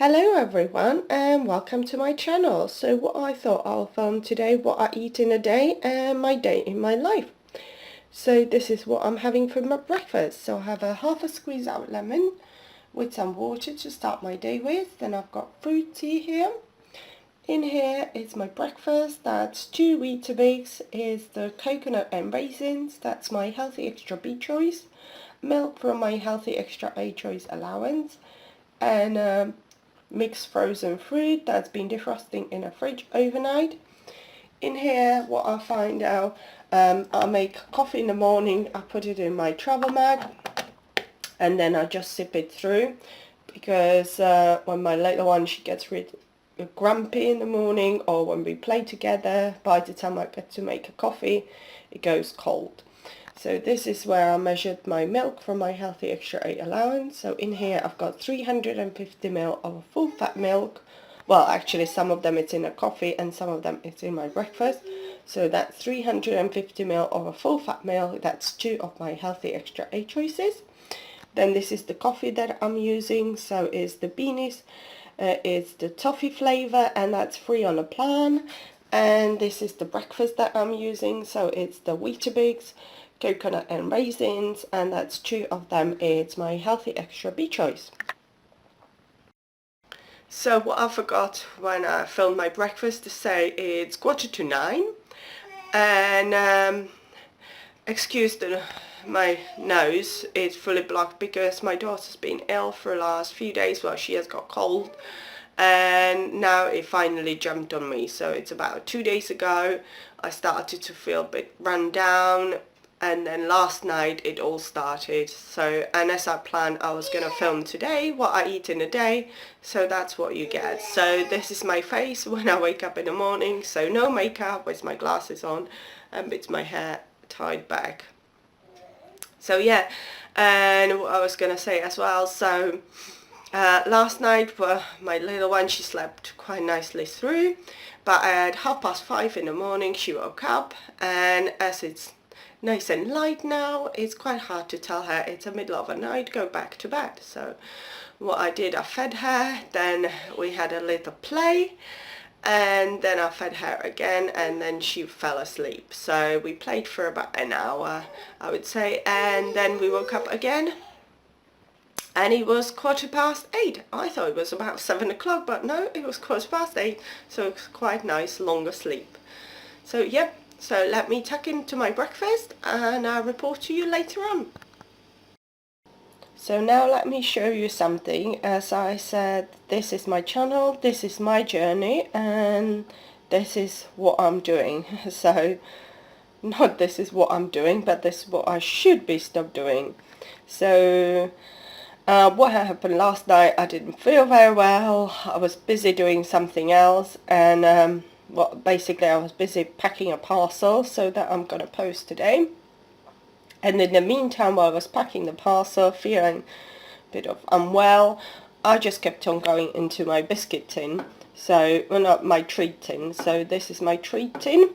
Hello everyone and welcome to my channel. So what I thought I'll film today, what I eat in a day and my day in my life. So this is what I'm having for my breakfast. So I have a half a squeeze out lemon with some water to start my day with. Then I've got fruit tea here. In here is my breakfast. That's 2 Weetabix, is the coconut and raisins. That's my healthy extra B choice. Milk from my healthy extra A choice allowance. And mixed frozen fruit that's been defrosting in a fridge overnight. In here, what I find out, I make coffee in the morning, I put it in my travel mug, and then I just sip it through, because when my little one, she gets grumpy in the morning, or when we play together, by the time I get to make a coffee, it goes cold. So this is where I measured my milk from my healthy extra 8 allowance. So in here I've got 350 ml of full fat milk. Well, actually some of them it's in a coffee and some of them it's in my breakfast. So that's 350 ml of a full fat milk. That's 2 of my healthy extra 8 choices. Then this is the coffee that I'm using. So it's the beanies. It's the toffee flavor, and that's free on a plan. And this is the breakfast that I'm using. So it's the Weetabix, coconut and raisins, and that's 2 of them. It's my healthy extra B choice. So what I forgot when I filmed my breakfast to say, it's 8:45, and excuse my nose is fully blocked because my daughter's been ill for the last few days. Well, she has got cold, and now it finally jumped on me. So it's about 2 days ago I started to feel a bit run down, and then last night it all started. So, and as I planned, I was gonna film today what I eat in a day, so that's what you get. So this is my face when I wake up in the morning. So no makeup, with my glasses on, and it's my hair tied back. So yeah, and what I was gonna say as well, so last night, my little one, she slept quite nicely through, but at 5:30 in the morning she woke up, and as it's nice and light now, it's quite hard to tell her it's the middle of the night, go back to bed. So what I did, I fed her, then we had a little play, and then I fed her again, and then she fell asleep. So we played for about an hour, I would say, and then we woke up again, and it was 8:15. I thought it was about 7 o'clock, but no, it was 8:15, so it's quite nice, longer sleep. So yep, so let me tuck into my breakfast and I'll report to you later on. So now let me show you something. As I said, this is my channel, this is my journey, and this is what I'm doing. So not this is what I'm doing, but this is what I should be stopped doing. So what happened last night, I didn't feel very well. I was busy doing something else, and well, basically I was busy packing a parcel so that I'm gonna post today. And in the meantime, while I was packing the parcel, feeling a bit of unwell, I just kept on going into my biscuit tin. So, well, not my treat tin. So this is my treat tin.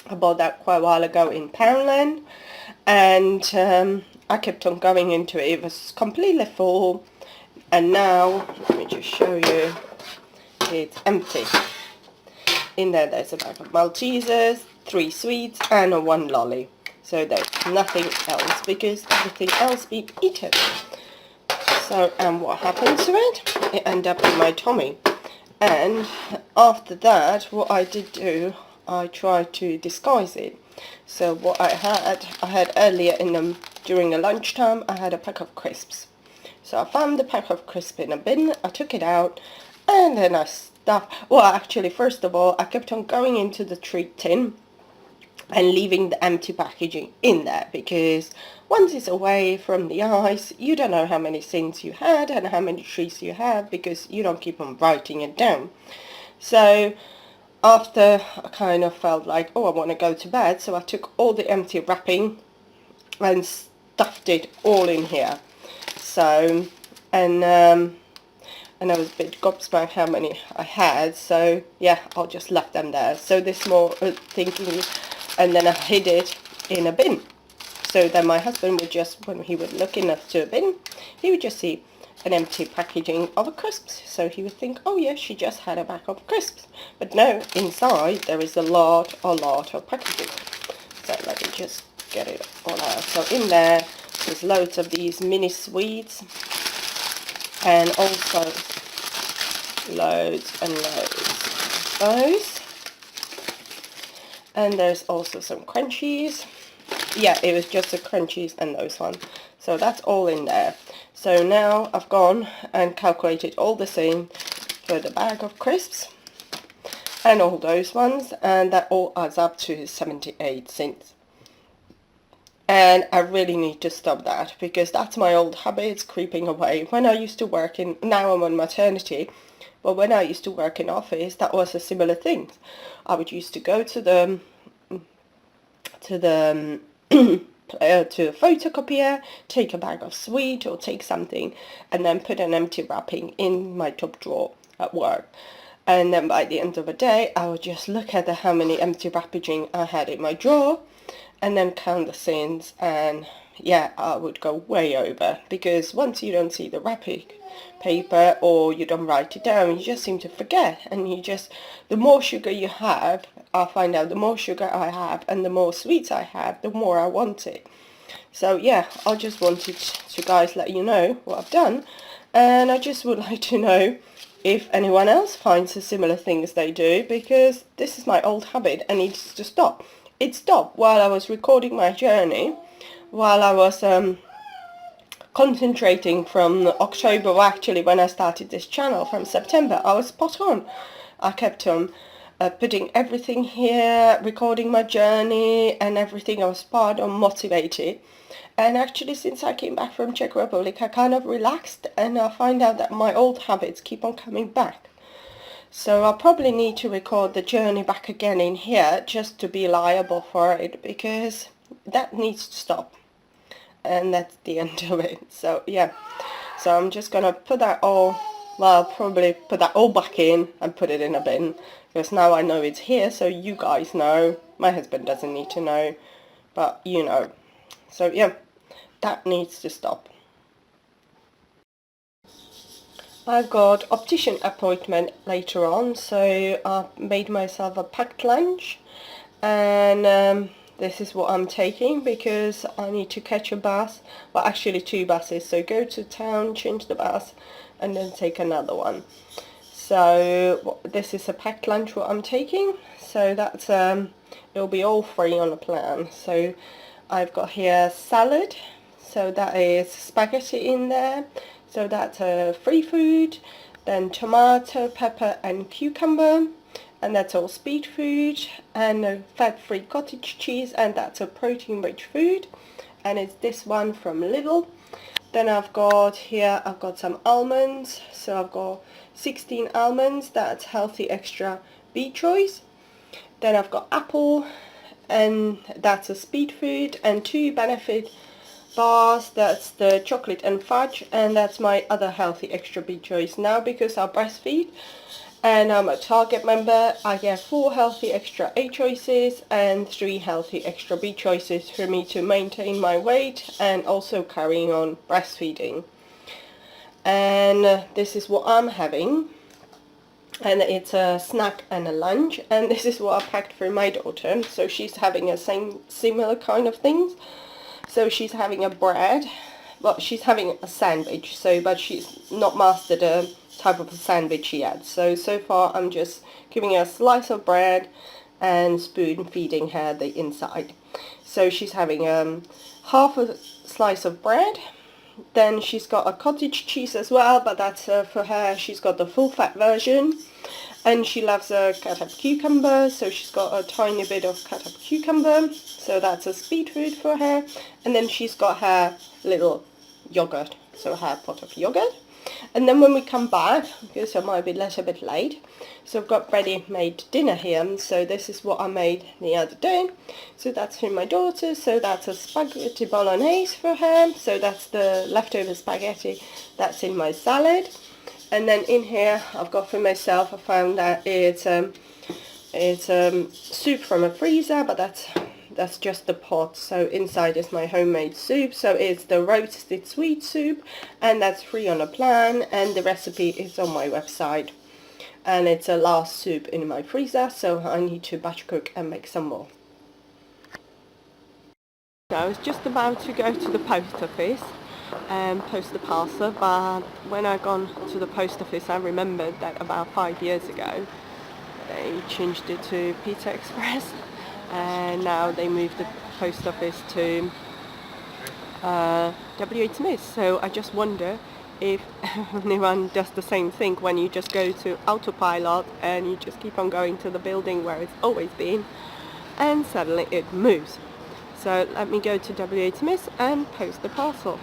I bought that quite a while ago in Poundland, and I kept on going into it. It was completely full, and now let me just show you, it's empty. In there's a bag of Maltesers, 3 sweets, and 1 lolly. So there's nothing else because everything else been eaten. So, and what happened to it? It ended up in my tummy. And after that, what I did do, I tried to disguise it. So what I had earlier during the lunchtime, I had a pack of crisps. So I found the pack of crisps in a bin, I took it out, and then I stuffed, well actually first of all, I kept on going into the treat tin and leaving the empty packaging in there, because once it's away from the eyes, you don't know how many things you had and how many treats you have, because you don't keep on writing it down. So after I kind of felt like, oh, I want to go to bed, so I took all the empty wrapping and stuffed it all in here. So, and I was a bit gobsmacked how many I had, so yeah, I just left them there. So this more thinking, and then I hid it in a bin. So then my husband would just, when he would look into a bin, he would just see an empty packaging of a crisps. So he would think, oh yeah, she just had a bag of crisps. But no, inside there is a lot of packaging. So let me just get it all out. So in there's loads of these mini sweets, and also loads and loads of those. And there's also some crunchies. Yeah, it was just the crunchies and those ones. So that's all in there. So now I've gone and calculated all the same for the bag of crisps and all those ones, and that all adds up to 78 cents. And I really need to stop that, because that's my old habits creeping away. When I used to work in, now I'm on maternity, but when I used to work in office, that was a similar thing. I would used to go to the to a photocopier, take a bag of sweet or take something, and then put an empty wrapping in my top drawer at work. And then by the end of the day, I would just look at how many empty packaging I had in my drawer, and then count the cents, and yeah, I would go way over, because once you don't see the wrapping paper or you don't write it down, you just seem to forget, and you just, the more sugar you have, I find out the more sugar I have and the more sweets I have, the more I want it. So yeah, I just wanted to guys let you know what I've done, and I just would like to know if anyone else finds the similar things they do, because this is my old habit and needs to stop. It stopped while I was recording my journey, while I was concentrating from October, well, actually when I started this channel from September, I was spot on. I kept on putting everything here, recording my journey and everything. I was spot on motivated. And actually, since I came back from Czech Republic, I kind of relaxed, and I find out that my old habits keep on coming back. So I'll probably need to record the journey back again in here just to be liable for it, because that needs to stop. And that's the end of it. So yeah, so I'm just gonna put that all, well, I'll probably put that all back in and put it in a bin, because now I know it's here, so you guys know. My husband doesn't need to know, but you know. So yeah, that needs to stop. I've got optician appointment later on, so I've made myself a packed lunch, and this is what I'm taking, because I need to catch a bus, well actually 2 buses, so go to town, change the bus, and then take another one. So this is a packed lunch what I'm taking, so that's it'll be all free on the plan. So I've got here salad, so that is spaghetti in there, so that's free food, then tomato, pepper and cucumber, and that's all speed food, and a fat-free cottage cheese, and that's a protein-rich food, and it's this one from Lidl. Then I've got here, I've got some almonds, so I've got 16 almonds, that's healthy extra bee choice. Then I've got apple, and that's a speed food, and 2 benefit bars, that's the chocolate and fudge, and that's my other healthy extra bee choice. Now because I breastfeed and I'm a Target member, I get 4 healthy extra A choices and 3 healthy extra B choices for me to maintain my weight and also carrying on breastfeeding. And this is what I'm having, and it's a snack and a lunch, and this is what I packed for my daughter, so she's having a similar kind of things. So she's having a bread, well she's having a sandwich, so but she's not mastered a type of a sandwich yet. So far I'm just giving her a slice of bread and spoon feeding her the inside. So she's having half a slice of bread, then she's got a cottage cheese as well, but that's for her, she's got the full fat version. And she loves a cut up cucumber, so she's got a tiny bit of cut up cucumber, so that's a speed food for her. And then she's got her little yogurt, so her pot of yogurt. And then when we come back, because I might be a little bit late, so I've got ready-made dinner here. So this is what I made the other day. So that's for my daughter, so that's a spaghetti bolognese for her, so that's the leftover spaghetti that's in my salad. And then in here I've got for myself, I found that it's soup from a freezer, but that's just the pot. So inside is my homemade soup. So it's the roasted sweet soup, and that's free on a plan, and the recipe is on my website. And it's a last soup in my freezer, so I need to batch cook and make some more. So I was just about to go to the post office and post the parcel, but when I gone to the post office I remembered that about 5 years ago they changed it to Pizza Express, and now they moved the post office to W.H. Smith. So I just wonder if anyone does the same thing when you just go to autopilot and you just keep on going to the building where it's always been and suddenly it moves. So let me go to W.H. Smith and post the parcel.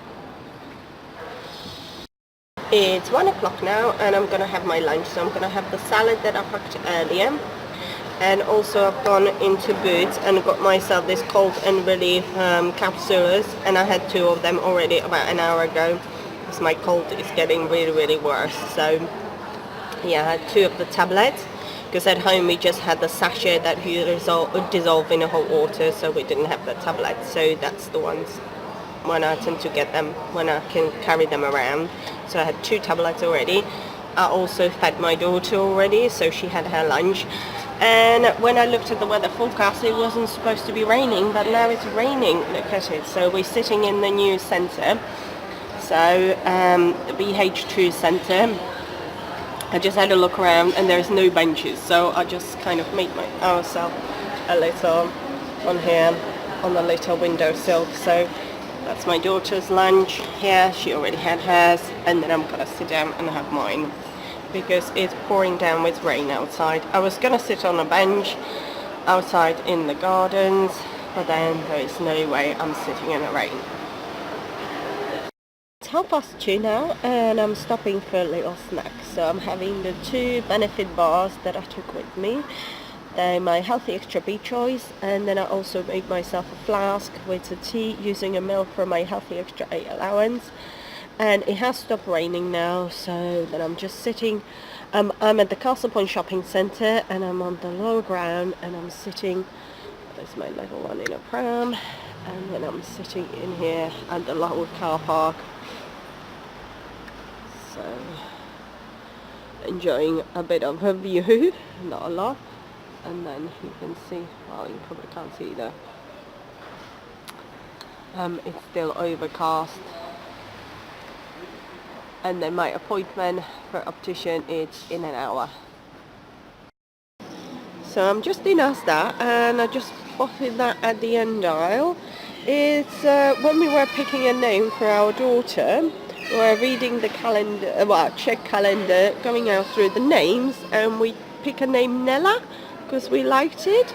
It's 1 o'clock now and I'm going to have my lunch. So I'm going to have the salad that I packed earlier, and also I've gone into Boots and got myself this cold and relief capsules, and I had 2 of them already about an hour ago because my cold is getting really worse. So yeah, I had 2 of the tablets because at home we just had the sachet that you dissolve in hot water, so we didn't have the tablets. So that's the ones when I tend to get them when I can carry them around. So I had 2 tablets already. I also fed my daughter already, so she had her lunch. And when I looked at the weather forecast, it wasn't supposed to be raining, but now it's raining. Look at it. So we're sitting in the new centre, so the BH2 centre. I just had a look around and there's no benches, so I just kind of made ourselves a little on here on the little windowsill. So that's my daughter's lunch here. She already had hers, and then I'm gonna sit down and have mine because it's pouring down with rain outside. I was gonna sit on a bench outside in the gardens, but then there is no way I'm sitting in the rain. It's 2:30 now and I'm stopping for a little snack. So I'm having the 2 benefit bars that I took with me. They're my Healthy Extra Bee choice, and then I also made myself a flask with a tea using a milk from my Healthy Extra 8 allowance. And it has stopped raining now, so then I'm just sitting. I'm at the Castle Point Shopping Centre and I'm on the lower ground and I'm sitting. There's my little one in a pram, and then I'm sitting in here at the lower car park. So enjoying a bit of a view, not a lot. And then you can see, well, you probably can't see there. It's still overcast. And then my appointment for optician is in an hour. So I'm just in Asda and I just spotted that at the end aisle. It's when we were picking a name for our daughter, we were reading the calendar, check calendar, going out through the names, and we pick a name Nella because we liked it,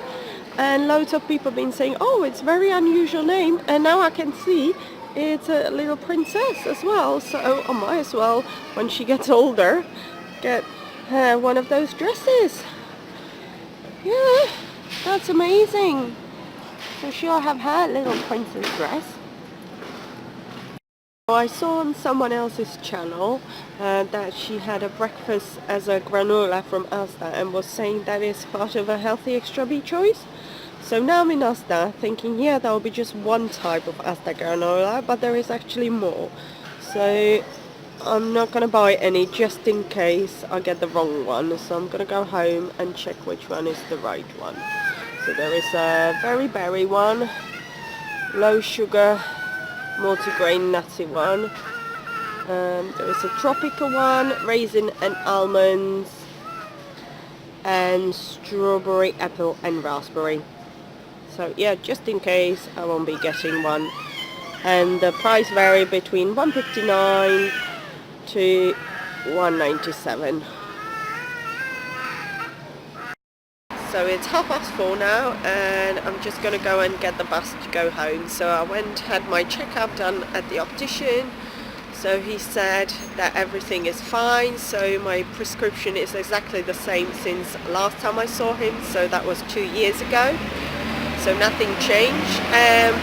and loads of people have been saying, oh, it's a very unusual name, and now I can see it's a little princess as well, so I might as well, when she gets older, get her one of those dresses. Yeah, that's amazing. So she'll have her little princess dress. I saw on someone else's channel that she had a breakfast as a granola from Asda and was saying that is part of a Healthy Extra Bee choice. So now I'm in Asda thinking, yeah, that will be just one type of Asda granola, but there is actually more. So I'm not going to buy any just in case I get the wrong one. So I'm going to go home and check which one is the right one. So there is a very berry one, low sugar, multigrain nutty one. There is a tropical one, raisin and almonds, and strawberry, apple and raspberry. So yeah, just in case I won't be getting one. And the price vary between $1.59 to $1.97. So it's 4:30 now and I'm just going to go and get the bus to go home. So I had my checkup done at the optician. So he said that everything is fine. So my prescription is exactly the same since last time I saw him. So that was 2 years ago. So nothing changed.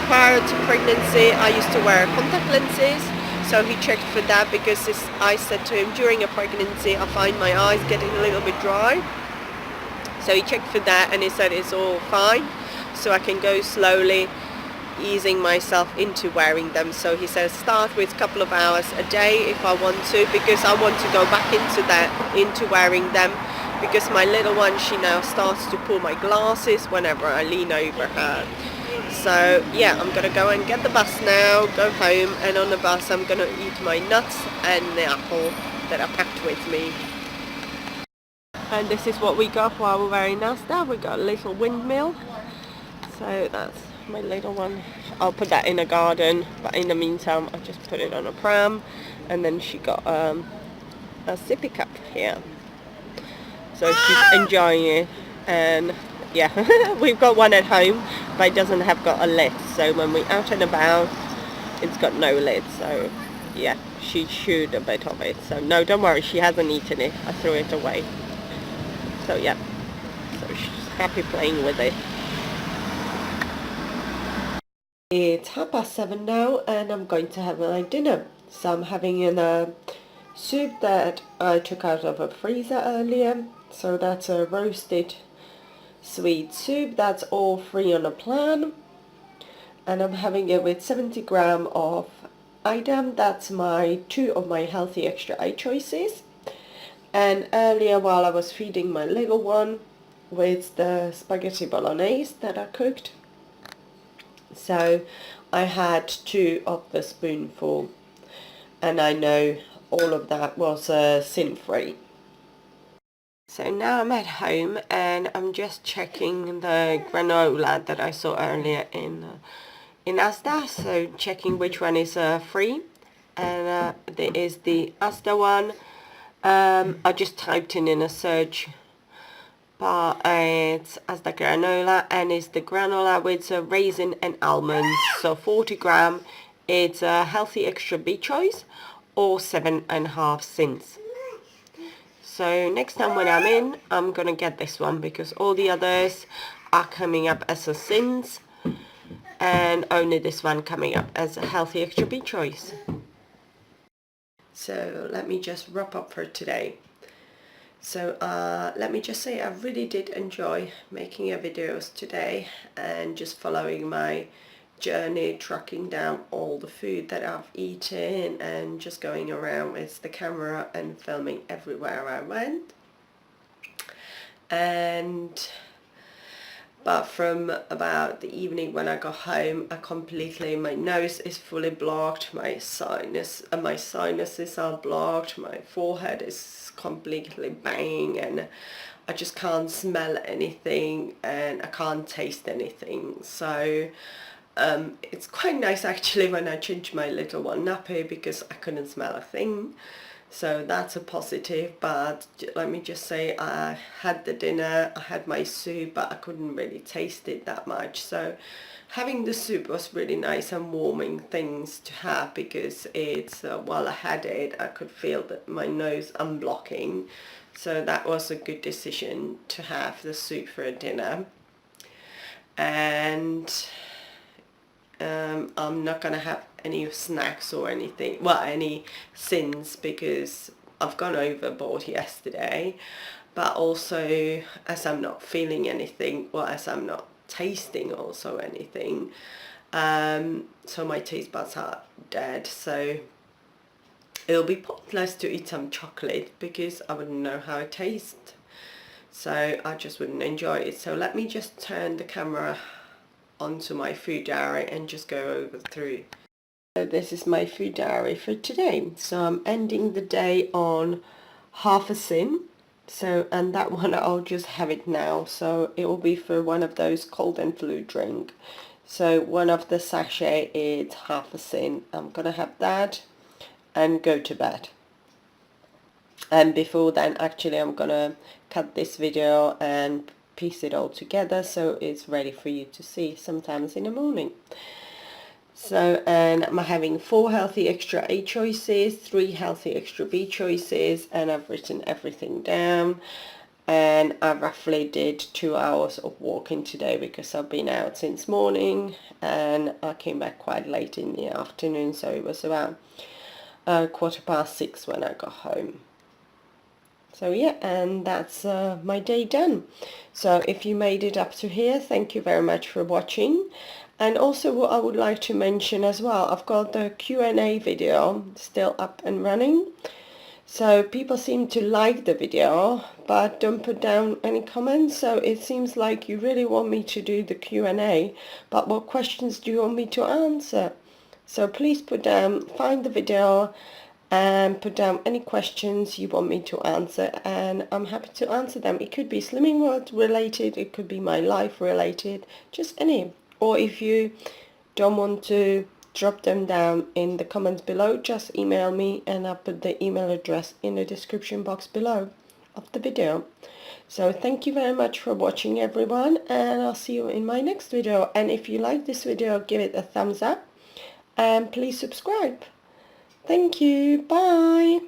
Prior to pregnancy I used to wear contact lenses. So he checked for that because I said to him during a pregnancy I find my eyes getting a little bit dry. So he checked for that and he said it's all fine. so I can go slowly easing myself into wearing them. So he says start with a couple of hours a day if I want to, because I want to go back into wearing them, because my little one, she now starts to pull my glasses whenever I lean over her. So yeah, I'm gonna go and get the bus now, go home, and on the bus I'm gonna eat my nuts and the apple that I packed with me. And this is what we got while we're wearing Nasta. We got a little windmill. So that's my little one. I'll put that in a garden, but in the meantime I just put it on a pram. And then she got a sippy cup here. So she's enjoying it. And yeah, we've got one at home, but it doesn't have got a lid. So when we're out and about, it's got no lid. So yeah, she chewed a bit of it. So no, don't worry, she hasn't eaten it. I threw it away. So yeah, so she's happy playing with it. It's 7:30 now, and I'm going to have my dinner. So I'm having a soup that I took out of a freezer earlier. So that's a roasted sweet soup. That's all free on a plan. And I'm having it with 70 grams of item. That's two of my healthy extra eye choices. And earlier, while I was feeding my little one with the spaghetti bolognese that I cooked, so I had 2 of the spoonful, and I know all of that was sin-free. So now I'm at home and I'm just checking the granola that I saw earlier in Asda. So checking which one is free, and there is the Asda one. I just typed in a search, but it's Asda granola, and it's the granola with raisin and almonds. So 40 grams. It's a healthy extra B choice, or 7.5 cents. So next time when I'm in, I'm gonna get this one, because all the others are coming up as a cents, and only this one coming up as a healthy extra B choice. So let me just wrap up for today. So let me just say I really did enjoy making videos today and just following my journey, tracking down all the food that I've eaten and just going around with the camera and filming everywhere I went. But from about the evening when I got home, my nose is fully blocked, my sinuses are blocked, my forehead is completely banging, and I just can't smell anything and I can't taste anything. So it's quite nice actually when I changed my little one nappy, because I couldn't smell a thing. So that's a positive. But let me just say, I had the dinner, I had my soup, but I couldn't really taste it that much. So having the soup was really nice and warming things to have, because it's while I had it, I could feel that my nose unblocking. So that was a good decision to have the soup for a dinner. And I'm not gonna have any snacks or anything, well, any sins, because I've gone overboard yesterday. But also, as I'm not feeling anything, well, as I'm not tasting also anything, so my taste buds are dead. So it'll be pointless to eat some chocolate, because I wouldn't know how it tastes, so I just wouldn't enjoy it. So let me just turn the camera onto my food diary and just go over through. So this is my food diary for today. So I'm ending the day on half a sin. So, and that one I'll just have it now. So it will be for one of those cold and flu drink. So one of the sachet is half a sin. I'm gonna have that and go to bed. And before then, actually, I'm gonna cut this video and piece it all together so it's ready for you to see sometimes in the morning. So, and I'm having 4 healthy extra A choices, 3 healthy extra B choices, and I've written everything down. And I roughly did 2 hours of walking today, because I've been out since morning and I came back quite late in the afternoon, so it was about 6:15 when I got home. So yeah, and that's my day done. So if you made it up to here, thank you very much for watching. And also what I would like to mention as well, I've got the Q&A video still up and running. So people seem to like the video, but don't put down any comments. So it seems like you really want me to do the Q&A, but what questions do you want me to answer? So please put down, find the video and put down any questions you want me to answer, and I'm happy to answer them. It could be Slimming World related, it could be my life related, just any. Or if you don't want to drop them down in the comments below, just email me and I'll put the email address in the description box below of the video. So thank you very much for watching, everyone, and I'll see you in my next video. And if you like this video, give it a thumbs up and please subscribe. Thank you. Bye.